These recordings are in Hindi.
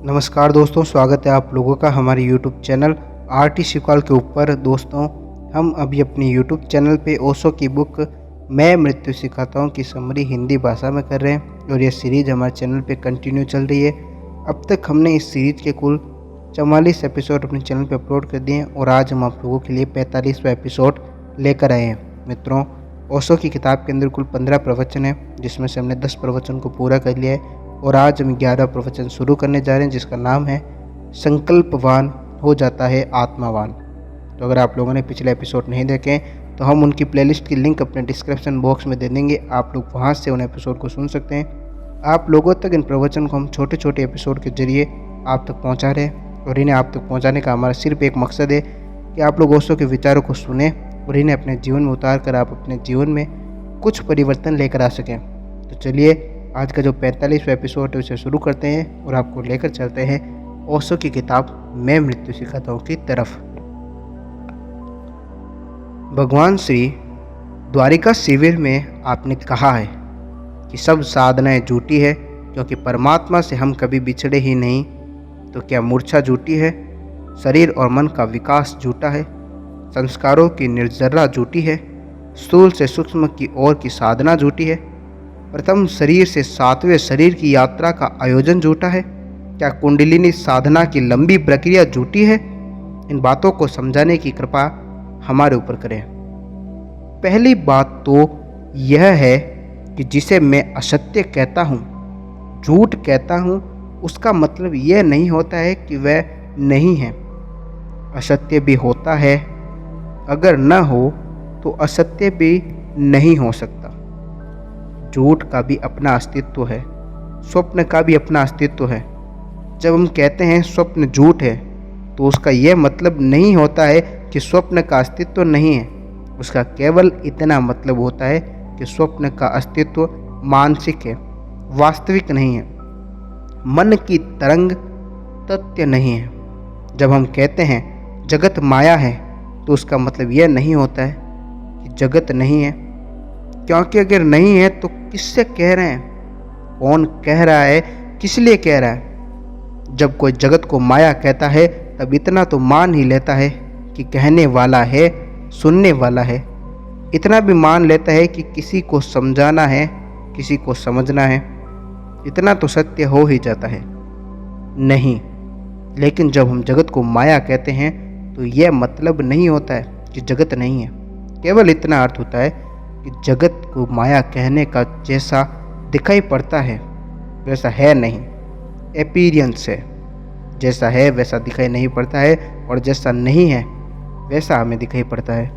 नमस्कार दोस्तों, स्वागत है आप लोगों का हमारे YouTube चैनल आरटी शिकवाल के ऊपर। दोस्तों, हम अभी अपनी YouTube चैनल पे ओशो की बुक मैं मृत्यु सिखाता हूँ की समरी हिंदी भाषा में कर रहे हैं और ये सीरीज़ हमारे चैनल पे कंटिन्यू चल रही है। अब तक हमने इस सीरीज़ के कुल 44 एपिसोड अपने चैनल पे अपलोड कर दिए हैं और आज हम आप लोगों के लिए 45वां एपिसोड लेकर आए हैं। मित्रों, ओशो की किताब के अंदर कुल 15 प्रवचन है, जिसमें से हमने 10 प्रवचन को पूरा कर लिया है और आज हम 11वां प्रवचन शुरू करने जा रहे हैं, जिसका नाम है संकल्पवान हो जाता है आत्मावान। तो अगर आप लोगों ने पिछले एपिसोड नहीं देखे तो हम उनकी प्लेलिस्ट की लिंक अपने डिस्क्रिप्शन बॉक्स में दे देंगे, आप लोग वहां से उन एपिसोड को सुन सकते हैं। आप लोगों तक इन प्रवचन को हम छोटे छोटे एपिसोड के जरिए आप तक पहुँचा रहे हैं और इन्हें आप तक पहुँचाने का हमारा सिर्फ एक मकसद है कि आप लोग ओशो के विचारों को सुने और इन्हें अपने जीवन में उतार कर आप अपने जीवन में कुछ परिवर्तन लेकर आ सकें। तो चलिए आज का जो 45वां एपिसोड है उसे शुरू करते हैं और आपको लेकर चलते हैं ओशो की किताब मैं मृत्यु सिखाता हूँ की तरफ। भगवान श्री द्वारिका शिविर में आपने कहा है कि सब साधनाएं झूठी है, क्योंकि परमात्मा से हम कभी बिछड़े ही नहीं। तो क्या मूर्छा झूठी है? शरीर और मन का विकास झूठा है? संस्कारों की निर्जरा झूठी है? स्थूल से सूक्ष्म की ओर की साधना झूठी है? प्रथम शरीर से 7वें शरीर की यात्रा का आयोजन झूठा है? क्या कुंडलिनी साधना की लंबी प्रक्रिया झूठी है? इन बातों को समझाने की कृपा हमारे ऊपर करें। पहली बात तो यह है कि जिसे मैं असत्य कहता हूँ, झूठ कहता हूँ, उसका मतलब यह नहीं होता है कि वह नहीं है। असत्य भी होता है, अगर न हो तो असत्य भी नहीं हो सकता। झूठ का भी अपना अस्तित्व है, स्वप्न का भी अपना अस्तित्व है। जब हम कहते हैं स्वप्न झूठ है तो उसका यह मतलब नहीं होता है कि स्वप्न का अस्तित्व नहीं है। उसका केवल इतना मतलब होता है कि स्वप्न का अस्तित्व मानसिक है, वास्तविक नहीं है, मन की तरंग तथ्य नहीं है। जब हम कहते हैं जगत माया है तो उसका मतलब यह नहीं होता है कि जगत नहीं है, क्योंकि अगर नहीं है तो किससे कह रहे हैं, कौन कह रहा है, किस लिए कह रहा है। जब कोई जगत को माया कहता है तब इतना तो मान ही लेता है कि कहने वाला है, सुनने वाला है। इतना भी मान लेता है कि किसी को समझाना है, किसी को समझना है। इतना तो सत्य हो ही जाता है। नहीं, लेकिन जब हम जगत को माया कहते हैं तो यह मतलब नहीं होता है कि जगत नहीं है। केवल इतना अर्थ होता है कि जगत को माया कहने का जैसा दिखाई पड़ता है वैसा है नहीं, अपीयरेंस है। जैसा है वैसा दिखाई नहीं पड़ता है और जैसा नहीं है वैसा हमें दिखाई पड़ता है।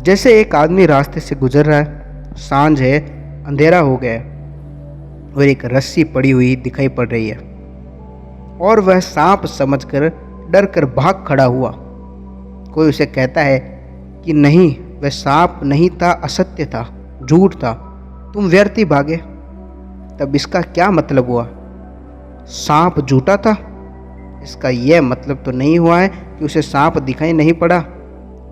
जैसे एक आदमी रास्ते से गुजर रहा है, सांझ है, अंधेरा हो गया है और एक रस्सी पड़ी हुई दिखाई पड़ रही है और वह सांप समझकर डर कर भाग खड़ा हुआ। कोई उसे कहता है कि नहीं, वह सांप नहीं था, असत्य था, झूठ था, तुम व्यर्थ ही भागे। तब इसका क्या मतलब हुआ? सांप झूठा था? इसका यह मतलब तो नहीं हुआ है कि उसे सांप दिखाई नहीं पड़ा।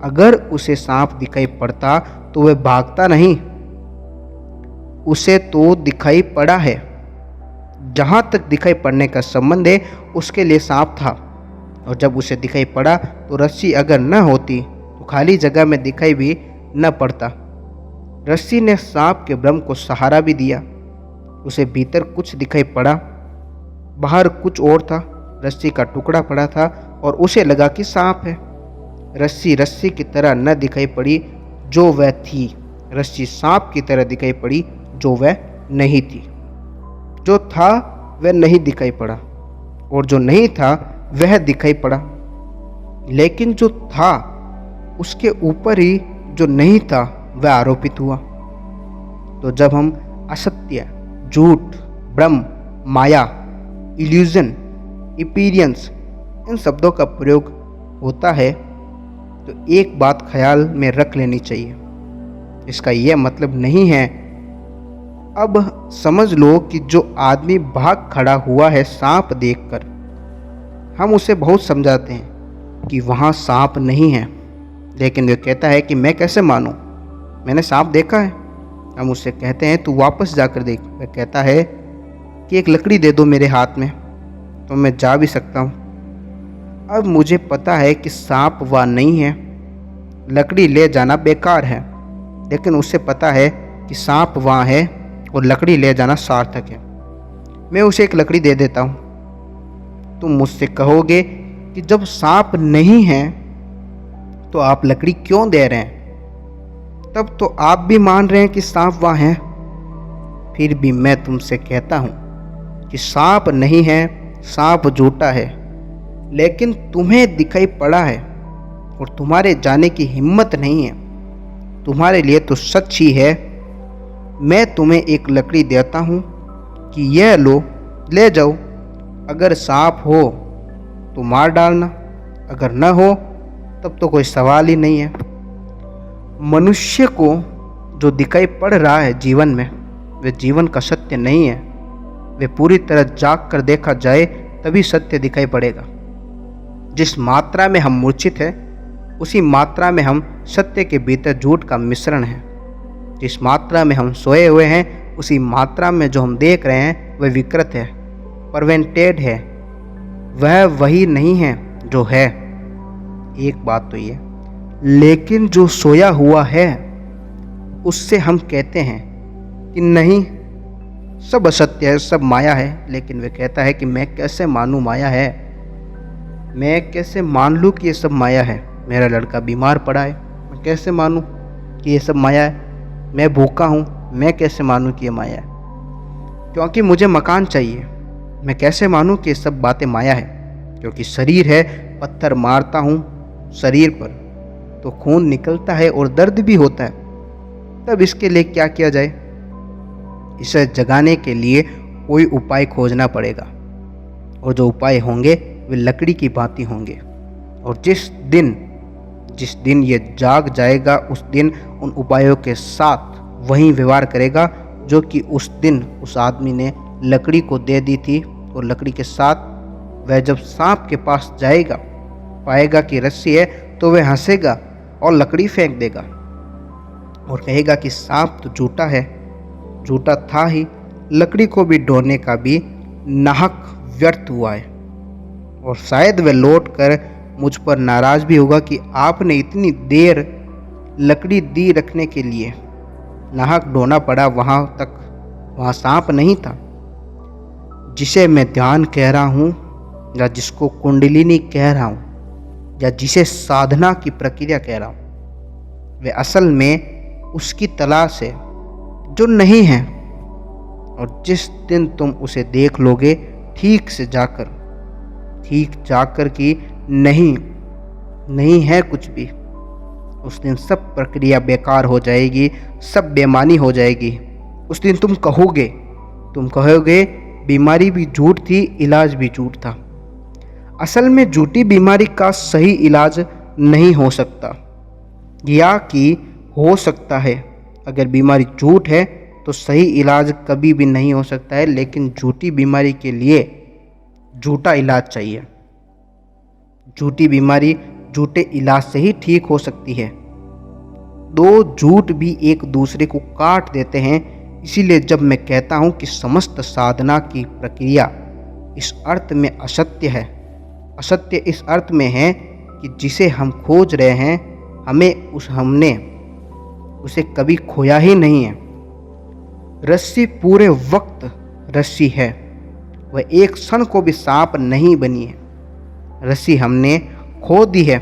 अगर उसे सांप दिखाई पड़ता तो वह भागता नहीं, उसे तो दिखाई पड़ा है। जहाँ तक दिखाई पड़ने का संबंध है उसके लिए सांप था, और जब उसे दिखाई पड़ा तो रस्सी अगर न होती तो खाली जगह में दिखाई भी न पड़ता। रस्सी ने सांप के भ्रम को सहारा भी दिया। उसे भीतर कुछ दिखाई पड़ा, बाहर कुछ और था। रस्सी का टुकड़ा पड़ा था और उसे लगा कि सांप है। रस्सी रस्सी की तरह न दिखाई पड़ी जो वह थी, रस्सी सांप की तरह दिखाई पड़ी जो वह नहीं थी। जो था वह नहीं दिखाई पड़ा और जो नहीं था वह दिखाई पड़ा, लेकिन जो था उसके ऊपर ही जो नहीं था वह आरोपित हुआ। तो जब हम असत्य, झूठ, भ्रम, माया, इल्यूजन, अपीयरेंस इन शब्दों का प्रयोग होता है तो एक बात ख्याल में रख लेनी चाहिए। इसका यह मतलब नहीं है, अब समझ लो कि जो आदमी भाग खड़ा हुआ है सांप देखकर, हम उसे बहुत समझाते हैं कि वहाँ सांप नहीं है, लेकिन वह कहता है कि मैं कैसे मानूं, मैंने सांप देखा है। हम उससे कहते हैं तू वापस जाकर देख। वह कहता है कि एक लकड़ी दे दो मेरे हाथ में। तो मैं जा भी सकता हूँ। अब मुझे पता है कि सांप वहाँ नहीं है, लकड़ी ले जाना बेकार है, लेकिन उसे पता है कि सांप वहाँ है और लकड़ी ले जाना सार्थक है। मैं उसे एक लकड़ी दे देता हूँ। तुम मुझसे कहोगे कि जब सांप नहीं है तो आप लकड़ी क्यों दे रहे हैं? तब तो आप भी मान रहे हैं कि सांप वहाँ है। फिर भी मैं तुमसे कहता हूँ कि सांप नहीं है, सांप झूठा है, लेकिन तुम्हें दिखाई पड़ा है और तुम्हारे जाने की हिम्मत नहीं है। तुम्हारे लिए तो सच ही है। मैं तुम्हें एक लकड़ी देता हूँ कि यह लो, ले जाओ। अगर सांप हो तो मार डालना, अगर न हो तब तो कोई सवाल ही नहीं है। मनुष्य को जो दिखाई पड़ रहा है जीवन में, वह जीवन का सत्य नहीं है। वे पूरी तरह जाग कर देखा जाए तभी सत्य दिखाई पड़ेगा। जिस मात्रा में हम मूर्छित हैं, उसी मात्रा में हम सत्य के भीतर झूठ का मिश्रण है। जिस मात्रा में हम सोए हुए हैं, उसी मात्रा में जो हम देख रहे हैं वह विकृत है, परवेंटेड है। वह वही नहीं है जो है। एक बात तो ये, लेकिन जो सोया हुआ है उससे हम कहते हैं कि नहीं, सब असत्य है, सब माया है। लेकिन वह कहता है कि मैं कैसे मानूं माया है, मैं कैसे मान लूँ कि ये सब माया है। मेरा लड़का बीमार पड़ा है, मैं कैसे मानूं कि ये सब माया है। मैं भूखा हूँ, मैं कैसे मानूं कि ये माया है। क्योंकि मुझे मकान चाहिए, मैं कैसे मानूं कि ये सब बातें माया है। क्योंकि शरीर है, पत्थर मारता हूँ शरीर पर तो खून निकलता है और दर्द भी होता है। तब इसके लिए क्या किया जाए? इसे जगाने के लिए कोई उपाय खोजना पड़ेगा, और जो उपाय होंगे वे लकड़ी की भांति होंगे। और जिस दिन ये जाग जाएगा, उस दिन उन उपायों के साथ वही व्यवहार करेगा जो कि उस दिन उस आदमी ने लकड़ी को दे दी थी। और लकड़ी के साथ वह जब सांप के पास जाएगा, पाएगा कि रस्सी है, तो वह हंसेगा और लकड़ी फेंक देगा और कहेगा कि सांप तो झूठा है, झूठा था ही। लकड़ी को भी ढोने का भी नाहक व्यर्थ हुआ है। और शायद वह लौट कर मुझ पर नाराज भी होगा कि आपने इतनी देर लकड़ी दी रखने के लिए, नाहक ढोना पड़ा वहाँ तक। वहाँ सांप नहीं था। जिसे मैं ध्यान कह रहा हूँ, या जिसको कुंडलिनी कह रहा हूँ, या जिसे साधना की प्रक्रिया कह रहा हूँ, वे असल में उसकी तलाश है जो नहीं है। और जिस दिन तुम उसे देख लोगे ठीक जाकर कि नहीं है कुछ भी, उस दिन सब प्रक्रिया बेकार हो जाएगी, सब बेमानी हो जाएगी। उस दिन तुम कहोगे बीमारी भी झूठ थी, इलाज भी झूठ था। असल में झूठी बीमारी का सही इलाज नहीं हो सकता, या कि हो सकता है। अगर बीमारी झूठ है तो सही इलाज कभी भी नहीं हो सकता है। लेकिन झूठी बीमारी के लिए झूठा इलाज चाहिए। झूठी बीमारी झूठे इलाज से ही ठीक हो सकती है। दो झूठ भी एक दूसरे को काट देते हैं। इसीलिए जब मैं कहता हूँ कि समस्त साधना की प्रक्रिया इस अर्थ में असत्य है, असत्य इस अर्थ में है कि जिसे हम खोज रहे हैं, हमने उसे कभी खोया ही नहीं है। रस्सी पूरे वक्त रस्सी है, वह एक क्षण को भी सांप नहीं बनी है। रस्सी हमने खो दी है,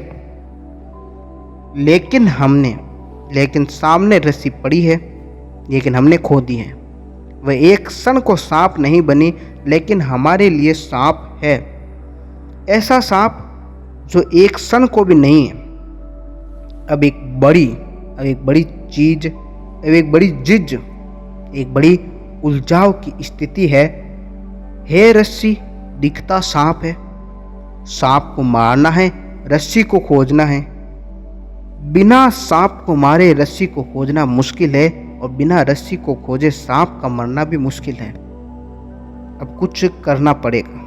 लेकिन सामने रस्सी पड़ी है, लेकिन हमने खो दी है। वह एक क्षण को सांप नहीं बनी, लेकिन हमारे लिए सांप है। ऐसा सांप जो एक क्षण को भी नहीं है। अब एक बड़ी उलझाव की स्थिति है। हे रस्सी, दिखता सांप है, सांप को मारना है, रस्सी को खोजना है। बिना सांप को मारे रस्सी को खोजना मुश्किल है, और बिना रस्सी को खोजे सांप का मरना भी मुश्किल है। अब कुछ करना पड़ेगा,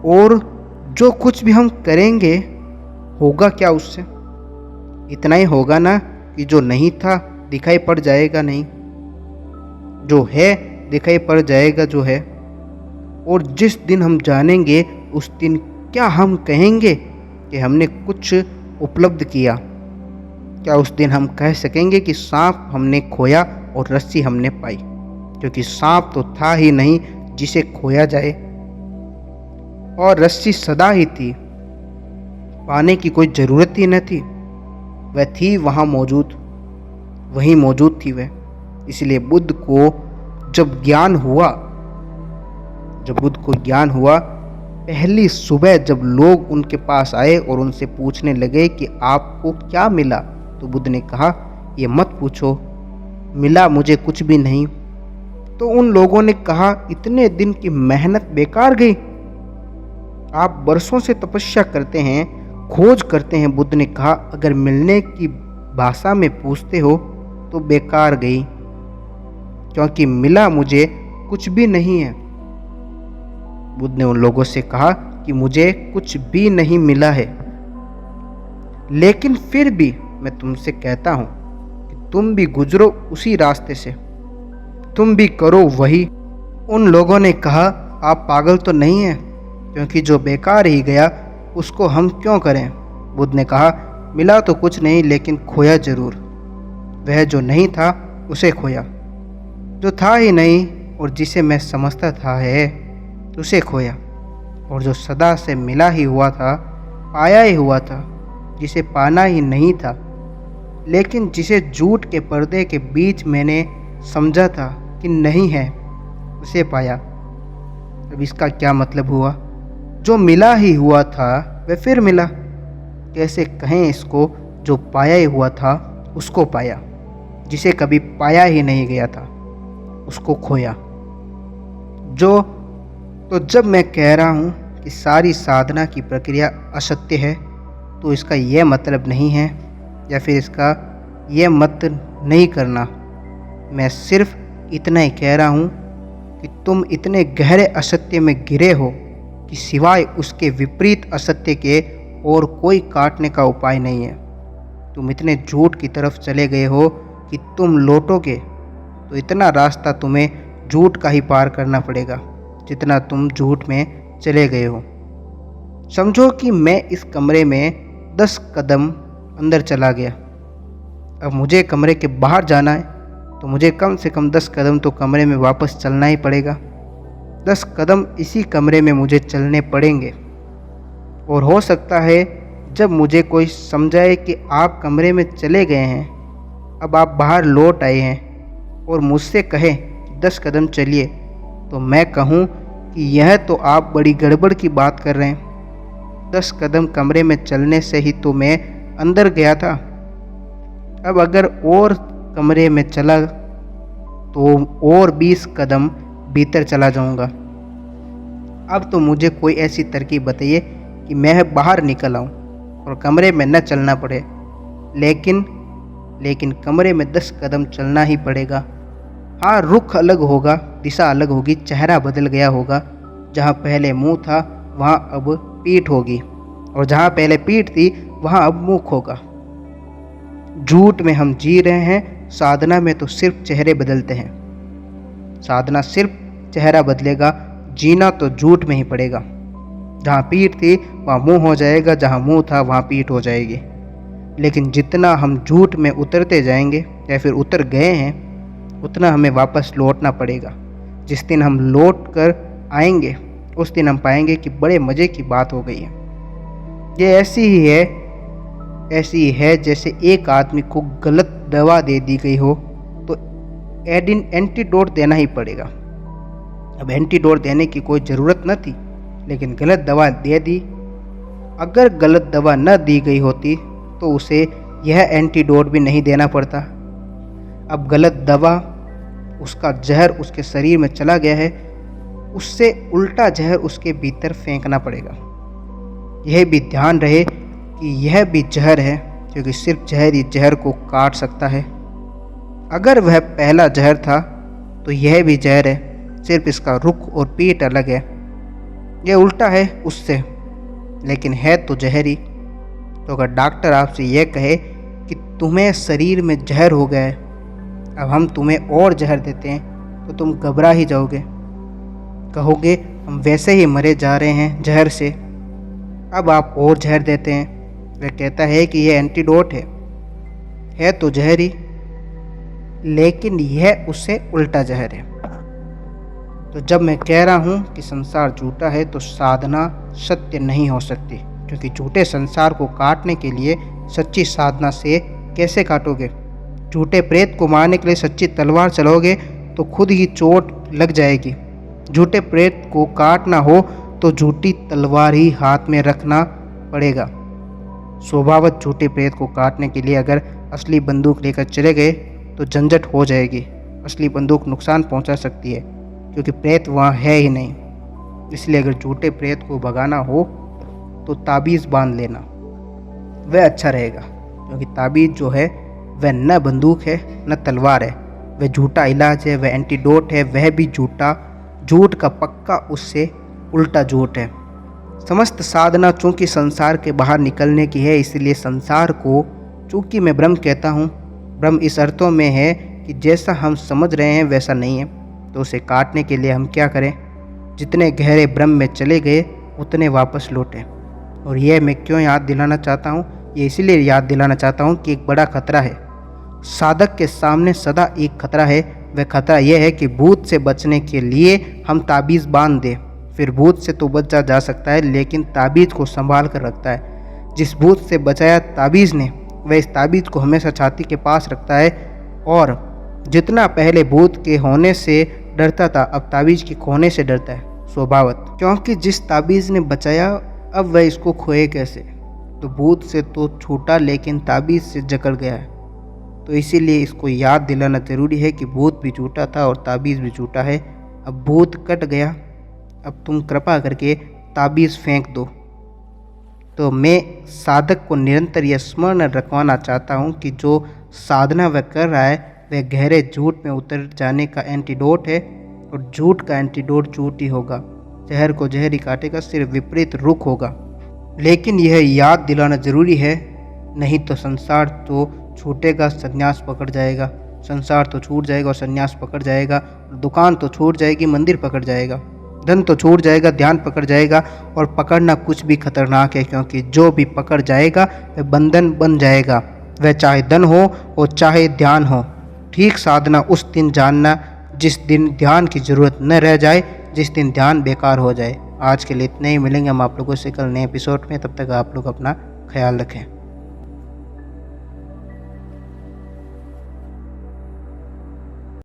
और जो कुछ भी हम करेंगे होगा क्या उससे? इतना ही होगा ना कि जो नहीं था दिखाई पड़ जाएगा, नहीं जो है दिखाई पड़ जाएगा जो है। और जिस दिन हम जानेंगे उस दिन क्या हम कहेंगे कि हमने कुछ उपलब्ध किया? क्या उस दिन हम कह सकेंगे कि सांप हमने खोया और रस्सी हमने पाई? क्योंकि सांप तो था ही नहीं जिसे खोया जाए, और रस्सी सदा ही थी, पाने की कोई ज़रूरत ही न थी। वह थी वहाँ मौजूद, वहीं मौजूद थी वह। इसलिए बुद्ध को जब ज्ञान हुआ, पहली सुबह जब लोग उनके पास आए और उनसे पूछने लगे कि आपको क्या मिला, तो बुद्ध ने कहा, ये मत पूछो, मिला मुझे कुछ भी नहीं। तो उन लोगों ने कहा, इतने दिन की मेहनत बेकार गई। आप बरसों से तपस्या करते हैं, खोज करते हैं। बुद्ध ने कहा, अगर मिलने की भाषा में पूछते हो तो बेकार गई, क्योंकि मिला मुझे कुछ भी नहीं है। बुद्ध ने उन लोगों से कहा कि मुझे कुछ भी नहीं मिला है, लेकिन फिर भी मैं तुमसे कहता हूं कि तुम भी गुजरो उसी रास्ते से, तुम भी करो वही। उन लोगों ने कहा, आप पागल तो नहीं हैं, क्योंकि जो बेकार ही गया उसको हम क्यों करें? बुद्ध ने कहा, मिला तो कुछ नहीं, लेकिन खोया जरूर। वह जो नहीं था उसे खोया, जो था ही नहीं और जिसे मैं समझता था है उसे खोया, और जो सदा से मिला ही हुआ था, पाया ही हुआ था, जिसे पाना ही नहीं था, लेकिन जिसे झूठ के पर्दे के बीच मैंने समझा था कि नहीं है, उसे पाया। अब इसका क्या मतलब हुआ? जो मिला ही हुआ था वह फिर मिला। कैसे कहें इसको? जो पाया ही हुआ था उसको पाया, जिसे कभी पाया ही नहीं गया था उसको खोया। तो जब मैं कह रहा हूँ कि सारी साधना की प्रक्रिया असत्य है, तो इसका यह मतलब नहीं है, या फिर इसका यह मत नहीं करना। मैं सिर्फ इतना ही कह रहा हूँ कि तुम इतने गहरे असत्य में गिरे हो कि सिवाय उसके विपरीत असत्य के और कोई काटने का उपाय नहीं है। तुम इतने झूठ की तरफ चले गए हो कि तुम लौटोगे तो इतना रास्ता तुम्हें झूठ का ही पार करना पड़ेगा जितना तुम झूठ में चले गए हो। समझो कि मैं इस कमरे में 10 कदम अंदर चला गया। अब मुझे कमरे के बाहर जाना है, तो मुझे कम से कम 10 कदम तो कमरे में वापस चलना ही पड़ेगा। 10 कदम इसी कमरे में मुझे चलने पड़ेंगे। और हो सकता है जब मुझे कोई समझाए कि आप कमरे में चले गए हैं, अब आप बाहर लौट आए हैं, और मुझसे कहे 10 कदम चलिए, तो मैं कहूँ कि यह तो आप बड़ी गड़बड़ की बात कर रहे हैं। 10 कदम कमरे में चलने से ही तो मैं अंदर गया था। अब अगर और कमरे में चला तो और 20 कदम भीतर चला जाऊंगा। अब तो मुझे कोई ऐसी तरकीब बताइए कि मैं बाहर निकल आऊँ और कमरे में न चलना पड़े। लेकिन कमरे में 10 कदम चलना ही पड़ेगा। हाँ, रुख अलग होगा, दिशा अलग होगी, चेहरा बदल गया होगा। जहाँ पहले मुंह था वहाँ अब पीठ होगी, और जहाँ पहले पीठ थी वहाँ अब मुख होगा। झूठ में हम जी रहे हैं, साधना में तो सिर्फ चेहरे बदलते हैं। साधना सिर्फ चेहरा बदलेगा, जीना तो झूठ में ही पड़ेगा। जहाँ पीठ थी वहाँ मुंह हो जाएगा, जहाँ मुंह था वहाँ पीठ हो जाएगी। लेकिन जितना हम झूठ में उतरते जाएंगे या फिर उतर गए हैं, उतना हमें वापस लौटना पड़ेगा। जिस दिन हम लौट कर आएंगे उस दिन हम पाएंगे कि बड़े मज़े की बात हो गई है। ये ऐसी ही है जैसे एक आदमी को गलत दवा दे दी गई हो तो एंटीडोट देना ही पड़ेगा। अब एंटीडोट देने की कोई ज़रूरत न थी, लेकिन गलत दवा दे दी। अगर गलत दवा न दी गई होती तो उसे यह एंटीडोट भी नहीं देना पड़ता। अब गलत दवा, उसका जहर उसके शरीर में चला गया है, उससे उल्टा जहर उसके भीतर फेंकना पड़ेगा। यह भी ध्यान रहे कि यह भी जहर है, क्योंकि सिर्फ जहर ही जहर को काट सकता है। अगर वह पहला जहर था तो यह भी जहर है, सिर्फ इसका रुख और पीठ अलग है। यह उल्टा है उससे, लेकिन है तो जहर ही। तो अगर डॉक्टर आपसे यह कहे कि तुम्हें शरीर में जहर हो गया है, अब हम तुम्हें और जहर देते हैं, तो तुम घबरा ही जाओगे, कहोगे हम वैसे ही मरे जा रहे हैं जहर से। अब आप और जहर देते हैं। वह कहता है कि यह एंटीडोट है तो जहर ही, लेकिन यह उससे उल्टा जहर है। तो जब मैं कह रहा हूँ कि संसार झूठा है तो साधना सत्य नहीं हो सकती, क्योंकि झूठे संसार को काटने के लिए सच्ची साधना से कैसे काटोगे? झूठे प्रेत को मारने के लिए सच्ची तलवार चलाओगे तो खुद ही चोट लग जाएगी। झूठे प्रेत को काटना हो तो झूठी तलवार ही हाथ में रखना पड़ेगा। स्वभावत झूठे प्रेत को काटने के लिए अगर असली बंदूक लेकर चले गए तो झंझट हो जाएगी। असली बंदूक नुकसान पहुंचा सकती है, क्योंकि प्रेत वहाँ है ही नहीं। इसलिए अगर झूठे प्रेत को भगाना हो तो ताबीज़ बांध लेना, वह अच्छा रहेगा। क्योंकि ताबीज़ जो है वह न बंदूक है न तलवार है, वह झूठा इलाज है, वह एंटीडोट है, वह भी झूठा। झूठ का पक्का उससे उल्टा झूठ है। समस्त साधना चूँकि संसार के बाहर निकलने की है, इसलिए संसार को चूँकि मैं ब्रह्म कहता हूँ। ब्रह्म इस अर्थों में है कि जैसा हम समझ रहे हैं वैसा नहीं है, तो उसे काटने के लिए हम क्या करें? जितने गहरे ब्रह्म में चले गए उतने वापस लौटें। और यह मैं क्यों याद दिलाना चाहता हूँ? ये इसीलिए याद दिलाना चाहता हूँ कि एक बड़ा खतरा है। साधक के सामने सदा एक खतरा है। वह खतरा यह है कि भूत से बचने के लिए हम ताबीज़ बांध दें। फिर भूत से तो बचा जा सकता है, लेकिन ताबीज़ को संभाल कर रखता है। जिस भूत से बचाया ताबीज़ ने, वह इस ताबीज़ को हमेशा छाती के पास रखता है। और जितना पहले भूत के होने से डरता था, अब ताबीज़ के खोने से डरता है स्वभावत। क्योंकि जिस ताबीज़ ने बचाया, अब वह इसको खोए कैसे? तो भूत से तो छूटा, लेकिन ताबीज़ से जकड़ गया है। तो इसीलिए इसको याद दिलाना ज़रूरी है कि भूत भी झूठा था और ताबीज़ भी झूठा है। अब भूत कट गया, अब तुम कृपा करके ताबीज़ फेंक दो। तो मैं साधक को निरंतर यह स्मरण रखवाना चाहता हूँ कि जो साधना वह कर रहा है वह गहरे झूठ में उतर जाने का एंटीडोट है, और झूठ का एंटीडोट झूठ ही होगा। जहर को जहर ही काटेगा, सिर्फ विपरीत रुख होगा। लेकिन यह याद दिलाना ज़रूरी है, नहीं तो संसार तो छूटेगा, संन्यास पकड़ जाएगा। संसार तो छूट जाएगा और संन्यास पकड़ जाएगा। दुकान तो छूट जाएगी, मंदिर पकड़ जाएगा। धन तो छूट जाएगा, ध्यान पकड़ जाएगा। और पकड़ना कुछ भी खतरनाक है, क्योंकि जो भी पकड़ जाएगा वह बंधन बन जाएगा। वह चाहे धन हो और चाहे ध्यान हो। ठीक साधना उस दिन जानना जिस दिन ध्यान की ज़रूरत न रह जाए, जिस दिन ध्यान बेकार हो जाए। आज के लिए इतने ही। मिलेंगे हम आप लोगों से कल नए एपिसोड में। तब तक आप लोग अपना ख्याल रखें।